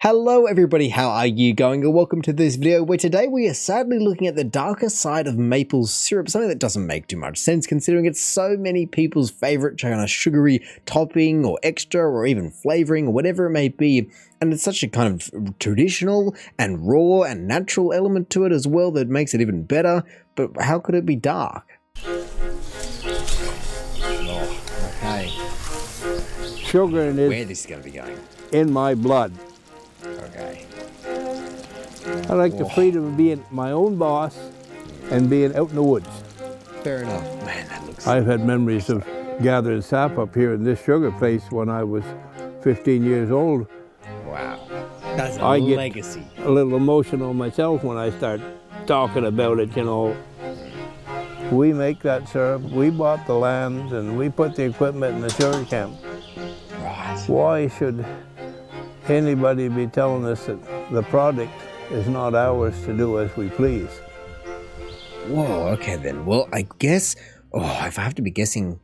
Hello everybody, how are you going? And welcome to this video where today we are sadly looking at the darker side of maple syrup, something that doesn't make too much sense considering it's so many people's favorite kind of sugary topping or extra or even flavoring or whatever it may be. And it's such a kind of traditional and raw and natural element to it as well that makes it even better. But how could it be dark? Oh, Okay. sugar in Where it this is going to be going. in my blood. Okay. I like the freedom of being my own boss and being out in the woods. Fair enough. Man, that looks... I've had memories of gathering sap up here in this sugar place when I was 15 years old. Wow. That's a I legacy. get a little emotional myself when I start talking about it, you know. We make that syrup, we bought the land, and we put the equipment in the sugar camp. Right. Why should anybody be telling us that the product is not ours to do as we please? Whoa, okay then. Well, I guess, if I have to be guessing,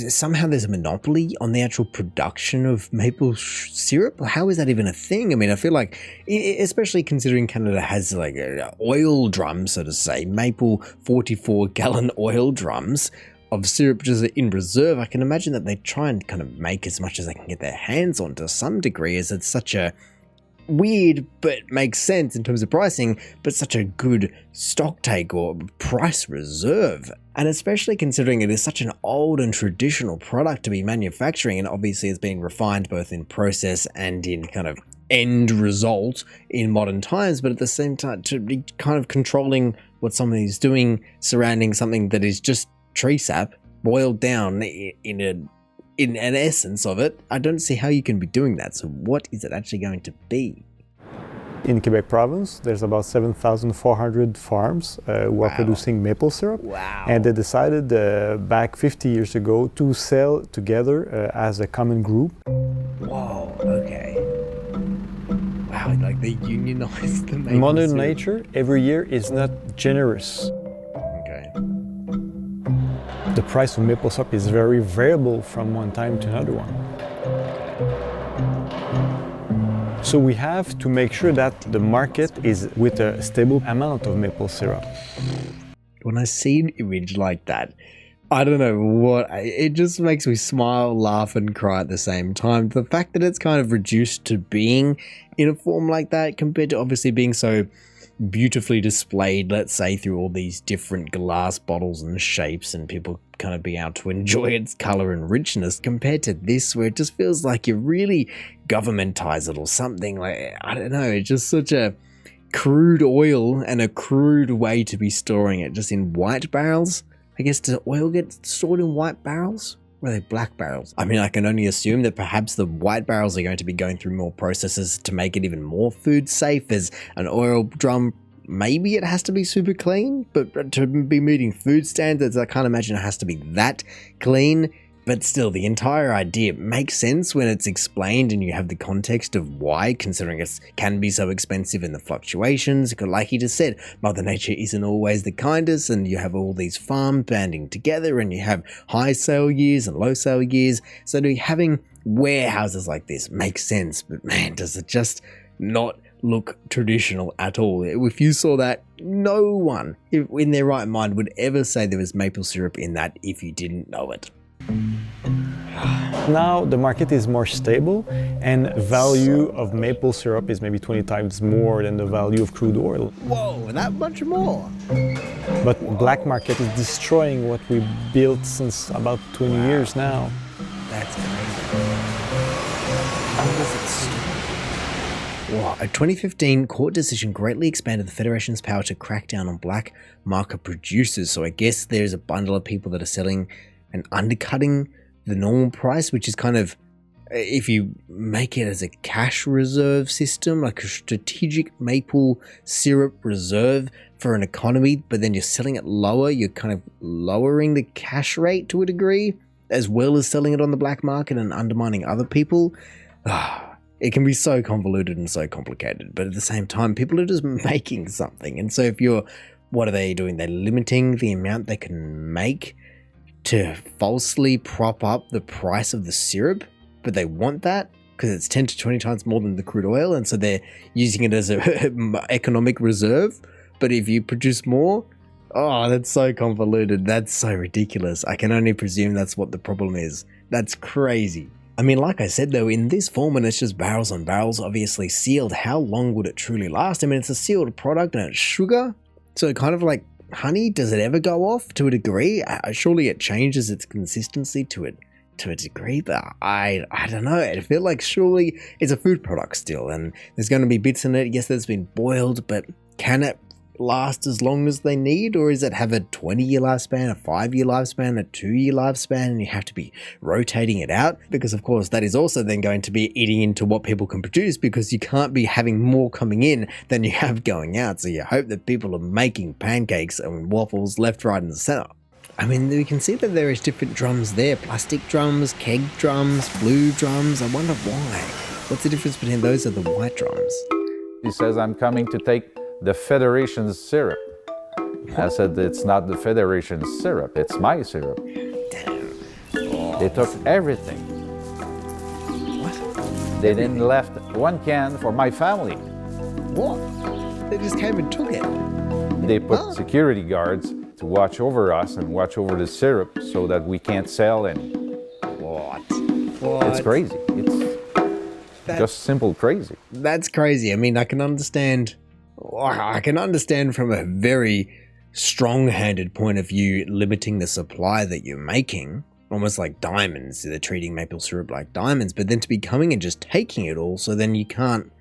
somehow there's a monopoly on the actual production of maple syrup? How is that even a thing? I mean, I feel like, especially considering Canada has like oil drums, so to say, maple 44-gallon oil drums of syrup just in reserve, I can imagine that they try and kind of make as much as they can get their hands on to some degree, as it's such a weird but makes sense in terms of pricing, but such a good stock take or price reserve. And especially considering it is such an old and traditional product to be manufacturing, and obviously it's been refined both in process and in kind of end result in modern times, but at the same time to be kind of controlling what somebody's doing surrounding something that is just tree sap boiled down in an essence of it. I don't see how you can be doing that. So what is it actually going to be? In Quebec province, there's about 7,400 farms who are producing maple syrup. Wow. And they decided back 50 years ago to sell together as a common group. Whoa, okay. Wow, like they unionized the maple Modern syrup. nature every year is not generous. Okay. The price of maple syrup is very variable from one time to another one. So we have to make sure that the market is with a stable amount of maple syrup. When I see an image like that, I don't know what, it just makes me smile, laugh and cry at the same time. The fact that it's kind of reduced to being in a form like that compared to obviously being so beautifully displayed, let's say, through all these different glass bottles and shapes, and people kind of being able to enjoy its color and richness, compared to this where it just feels like you really governmentize it or something. Like, I don't know, it's just such a crude oil and a crude way to be storing it, just in white barrels. I guess, does oil get stored in white barrels? Or are they black barrels? I mean, I can only assume that perhaps the white barrels are going to be going through more processes to make it even more food safe, as an oil drum, maybe it has to be super clean, but to be meeting food standards, I can't imagine it has to be that clean. But still, the entire idea makes sense when it's explained and you have the context of why, considering it can be so expensive and the fluctuations. Like he just said, Mother Nature isn't always the kindest, and you have all these farms banding together and you have high sale years and low sale years. So having warehouses like this makes sense, but man, does it just not look traditional at all. If you saw that, no one in their right mind would ever say there was maple syrup in that if you didn't know it. Now the market is more stable, and value of maple syrup is maybe 20 times more than the value of crude oil. Whoa, that much more? But black market is destroying what we built since about 20 years now. That's crazy. How does it stop? Wow, a 2015 court decision greatly expanded the Federation's power to crack down on black market producers. So I guess there's a bundle of people that are selling and undercutting the normal price, which is kind of, if you make it as a cash reserve system, like a strategic maple syrup reserve for an economy, but then you're selling it lower, you're kind of lowering the cash rate to a degree, as well as selling it on the black market and undermining other people. It can be so convoluted and so complicated, but at the same time, people are just making something. And so if you're, what are they doing? They're limiting the amount they can make to falsely prop up the price of the syrup, but they want that. because it's 10 to 20 times more than the crude oil, and so they're using it as an economic reserve. But if you produce more, oh, that's so convoluted. That's so ridiculous. I can only presume that's what the problem is. That's crazy. I mean, like I said though, in this form, when it's just barrels on barrels, obviously sealed, how long would it truly last? I mean, it's a sealed product and it's sugar, so kind of like honey, does it ever go off to a degree? Surely it changes its consistency to a degree, but I don't know. I feel like surely it's a food product still, and there's going to be bits in it. Yes, that's been boiled, but can it last as long as they need, or is it have a 20-year lifespan, a 5-year lifespan, a 2-year lifespan, and you have to be rotating it out? Because of course that is also then going to be eating into what people can produce, because you can't be having more coming in than you have going out. So you hope that people are making pancakes and waffles left, right, and center. I mean, we can see that there is different drums there. Plastic drums, keg drums, blue drums. I wonder why. What's the difference between those and the white drums? He says, I'm coming to take the Federation's syrup. I said, it's not the Federation's syrup, it's my syrup. Damn. They took everything. What? They then left one can for my family. What? They just came and took it. They put security guards to watch over us and watch over the syrup so that we can't sell any. What? It's crazy. It's just simple crazy. That's crazy. I mean, I can understand from a very strong-handed point of view limiting the supply that you're making, almost like diamonds. They're treating maple syrup like diamonds, but then to be coming and just taking it all, so then you can't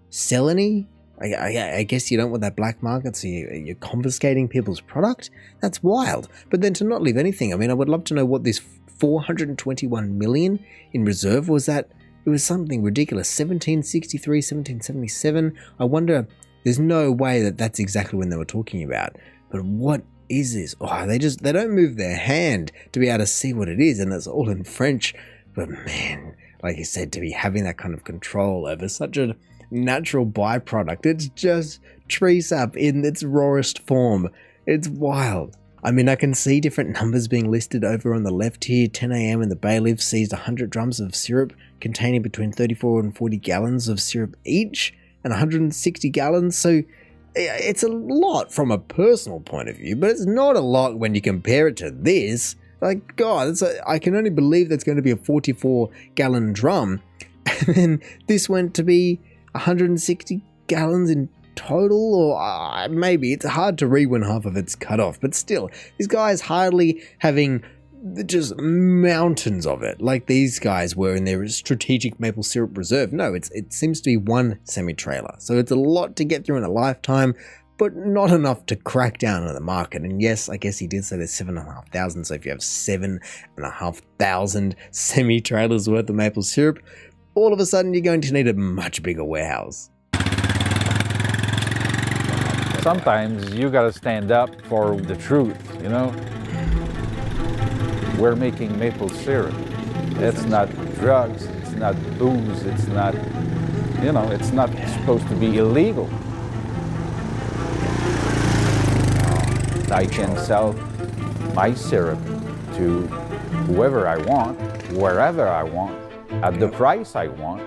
sell any? I guess you don't want that black market, so you're confiscating people's product? That's wild. But then to not leave anything, I mean, I would love to know what this 421 million in reserve was. That it was something ridiculous. 1763, 1777. I wonder, there's no way that that's exactly when they were talking about. But what is this? Oh, they don't move their hand to be able to see what it is, and it's all in French. But man, like you said, to be having that kind of control over such a natural byproduct, it's just tree sap in its rawest form. It's wild. I mean, I can see different numbers being listed over on the left here. 10 a.m. and the bailiff seized 100 drums of syrup containing between 34 and 40 gallons of syrup each, and 160 gallons. So it's a lot from a personal point of view, but it's not a lot when you compare it to this. Like, God, I can only believe that's going to be a 44-gallon drum, and then this went to be 160 gallons in total, or maybe it's hard to read when half of it's cut off, but still, this guy is hardly having just mountains of it like these guys were in their strategic maple syrup reserve. No, it seems to be one semi-trailer, so it's a lot to get through in a lifetime, but not enough to crack down on the market. And yes, I guess he did say there's 7,500, so if you have 7,500 semi-trailers worth of maple syrup, all of a sudden you're going to need a much bigger warehouse. Sometimes you gotta stand up for the truth, you know? We're making maple syrup. It's not drugs, it's not booze, it's not, it's not supposed to be illegal. I can sell my syrup to whoever I want, wherever I want, at the price I want.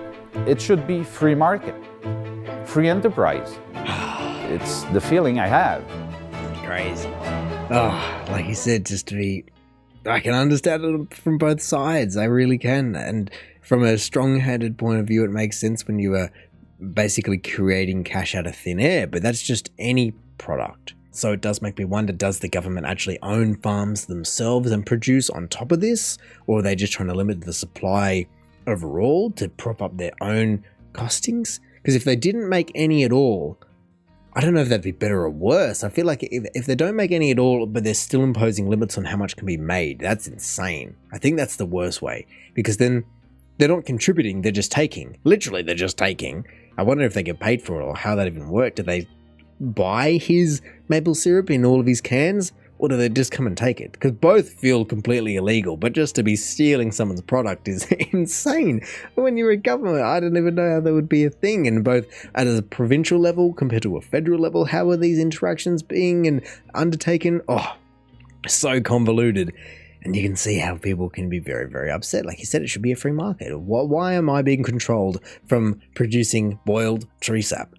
It should be free market, free enterprise. It's the feeling I have. Crazy. Oh, like you said, I can understand it from both sides. I really can. And from a strong-handed point of view, it makes sense when you are basically creating cash out of thin air, but that's just any product. So it does make me wonder, does the government actually own farms themselves and produce on top of this? Or are they just trying to limit the supply overall to prop up their own costings? Because if they didn't make any at all, I don't know if that'd be better or worse. I feel like if they don't make any at all, but they're still imposing limits on how much can be made, that's insane. I think that's the worst way, because then they're not contributing, they're just taking. Literally, they're just taking. I wonder if they get paid for it or how that even worked. Do they buy his maple syrup in all of his cans, or do they just come and take it? Because both feel completely illegal, but just to be stealing someone's product is insane. When you're a government, I don't even know how that would be a thing. And both at a provincial level compared to a federal level, how are these interactions being and undertaken? Oh, so convoluted. And you can see how people can be very, very upset. Like you said, it should be a free market. Why am I being controlled from producing boiled tree sap?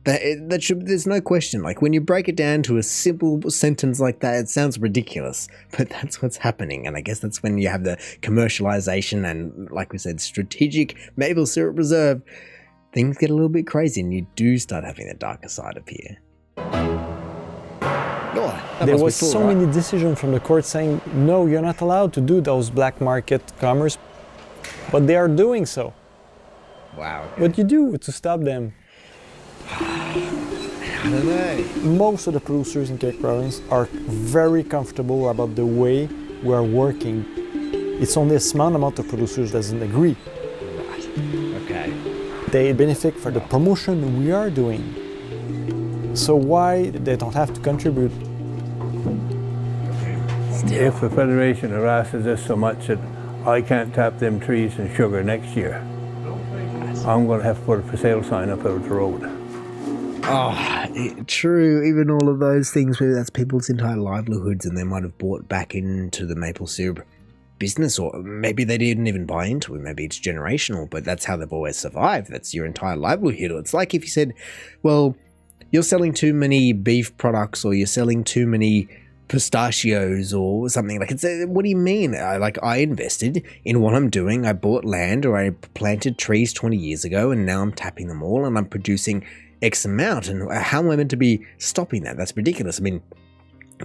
There's no question. Like when you break it down to a simple sentence like that, it sounds ridiculous, but that's what's happening. And I guess that's when you have the commercialization and, like we said, strategic maple syrup reserve. Things get a little bit crazy and you do start having the darker side appear. There was so many decisions from the court saying, no, you're not allowed to do those black market commerce, but they are doing so. Wow. Okay. What you do to stop them? I don't know. Most of the producers in Quebec province are very comfortable about the way we are working. It's only a small amount of producers that doesn't agree. Right. Okay. They benefit for the promotion we are doing. So why they don't have to contribute? If the Federation harasses us so much that I can't tap them trees in sugar next year, I'm going to have to put a for sale sign up out the road. True. Even all of those things where that's people's entire livelihoods and they might have bought back into the maple syrup business, or maybe they didn't even buy into it. Maybe it's generational, but that's how they've always survived. That's your entire livelihood. It's like if you said, well, you're selling too many beef products or you're selling too many pistachios or something. Like, what do you mean? I invested in what I'm doing. I bought land or I planted trees 20 years ago and now I'm tapping them all and I'm producing X amount. And how am I meant to be stopping that? That's ridiculous. I mean,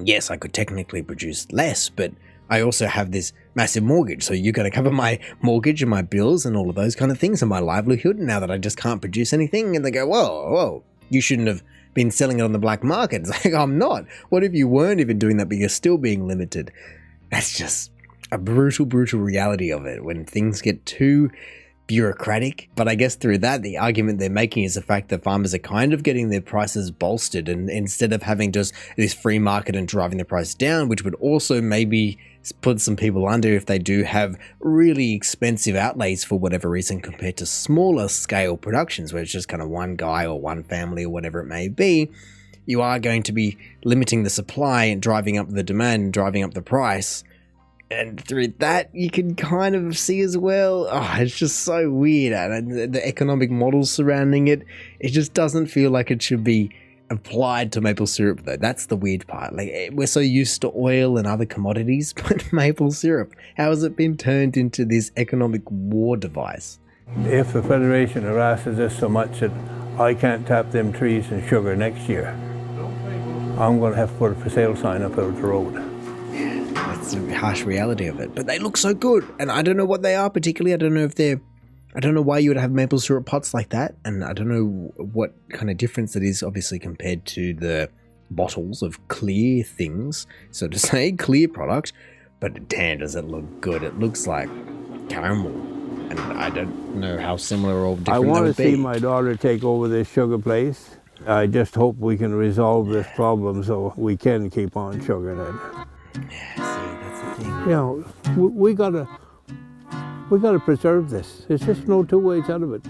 yes, I could technically produce less, but I also have this massive mortgage. So you got to cover my mortgage and my bills and all of those kind of things and my livelihood. And now that I just can't produce anything, and they go, whoa, you shouldn't have been selling it on the black market. It's like, I'm not. What if you weren't even doing that, but you're still being limited? That's just a brutal reality of it when things get too bureaucratic. But I guess through that, the argument they're making is the fact that farmers are kind of getting their prices bolstered, and instead of having just this free market and driving the price down, which would also maybe put some people under if they do have really expensive outlays for whatever reason compared to smaller scale productions where it's just kind of one guy or one family or whatever it may be. You are going to be limiting the supply and driving up the demand and driving up the price. And through that, you can kind of see as well, it's just so weird. And the economic models surrounding it, it just doesn't feel like it should be applied to maple syrup, though. That's the weird part. Like, we're so used to oil and other commodities, but maple syrup, how has it been turned into this economic war device? If the Federation harasses us so much that I can't tap them trees in sugar next year, I'm going to have to put a for sale sign up out the road. That's the harsh reality of it. But they look so good, and I don't know what they are particularly. I don't know why you would have maple syrup pots like that, and I don't know what kind of difference it is, obviously, compared to the bottles of clear things, so to say, clear product, but damn, does it look good. It looks like caramel, and I don't know how similar or different I want to be. see my daughter take over this sugar place. I just hope we can resolve this problem so we can keep on sugaring it. Yeah, see, that's the thing. You know, we gotta preserve this. There's just no two ways out of it.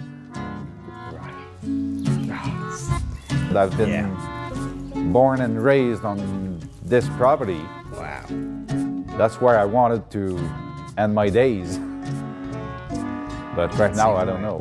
I've been born and raised on this property. Wow. That's where I wanted to end my days. But right now, I don't know.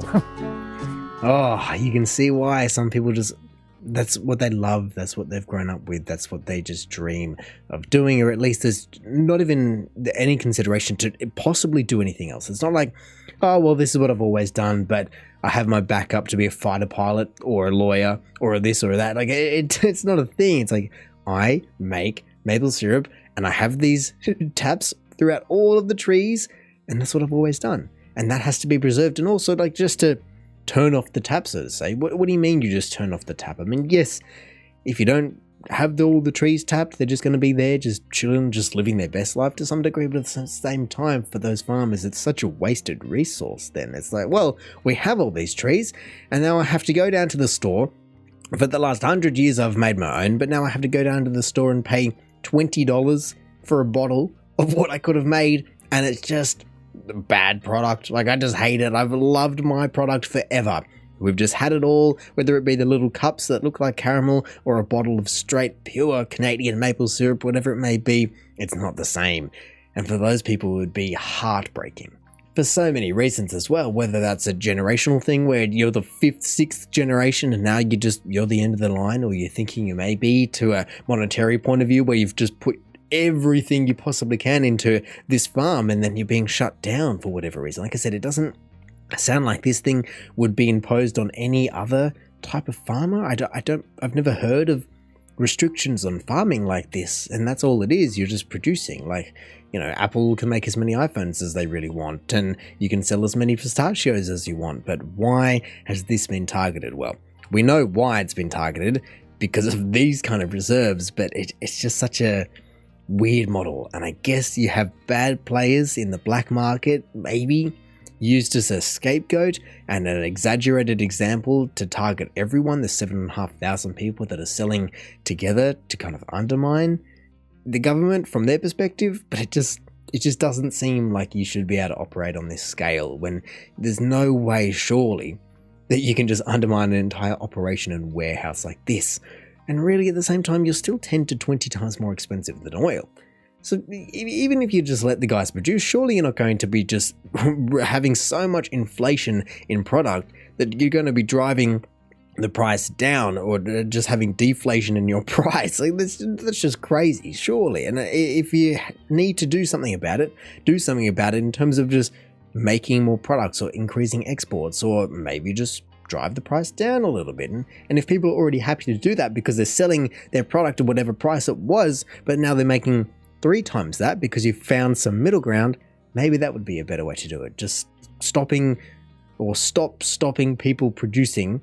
You can see why some people just, that's what they love, that's what they've grown up with, that's what they just dream of doing, or at least there's not even any consideration to possibly do anything else. It's not like, this is what I've always done, but I have my backup to be a fighter pilot or a lawyer or a this or that. Like, it's not a thing. It's like, I make maple syrup and I have these taps throughout all of the trees, and that's what I've always done. And that has to be preserved. And also, like, just to turn off the tap, so to say. What do you mean you just turn off the tap? I mean, yes, if you don't have all the trees tapped, they're just going to be there, just chilling, just living their best life to some degree, but at the same time, for those farmers, it's such a wasted resource then. It's like, well, we have all these trees, and now I have to go down to the store. For the last 100 years, I've made my own, but now I have to go down to the store and pay $20 for a bottle of what I could have made, and it's just a bad product. Like, I just hate it. I've loved my product forever. We've just had it all, whether it be the little cups that look like caramel or a bottle of straight, pure Canadian maple syrup, whatever it may be, it's not the same. And for those people, it would be heartbreaking. For so many reasons as well, whether that's a generational thing where you're the 5th, 6th generation and now you're the end of the line, or you're thinking you may be, to a monetary point of view where you've just put everything you possibly can into this farm and then you're being shut down for whatever reason. Like I said, it doesn't sound like this thing would be imposed on any other type of farmer. I've never heard of restrictions on farming like this, and that's all it is. You're just producing. Like, Apple can make as many iPhones as they really want, and you can sell as many pistachios as you want, but why has this been targeted? Well, we know why it's been targeted, because of these kind of reserves, but it's just such a weird model. And I guess you have bad players in the black market, maybe, used as a scapegoat and an exaggerated example to target everyone, the 7,500 people that are selling together to kind of undermine the government from their perspective. But it just doesn't seem like you should be able to operate on this scale when there's no way, surely, that you can just undermine an entire operation and warehouse like this. And really, at the same time, you're still 10 to 20 times more expensive than oil. So even if you just let the guys produce, surely you're not going to be just having so much inflation in product that you're going to be driving the price down, or just having deflation in your price. Like, that's just crazy, surely. And if you need to do something about it, do something about it in terms of just making more products or increasing exports, or maybe just drive the price down a little bit. And if people are already happy to do that because they're selling their product at whatever price it was, but now they're making 3 times that because you've found some middle ground, maybe that would be a better way to do it. Just stop stopping people producing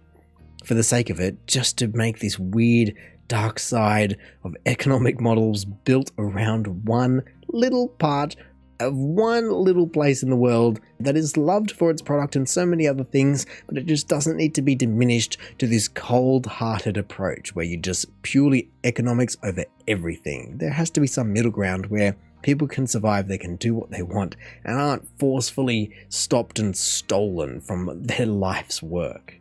for the sake of it, just to make this weird dark side of economic models built around one little part of one little place in the world that is loved for its product and so many other things, but it just doesn't need to be diminished to this cold-hearted approach where you just purely economics over everything. There has to be some middle ground where people can survive, they can do what they want, and aren't forcefully stopped and stolen from their life's work.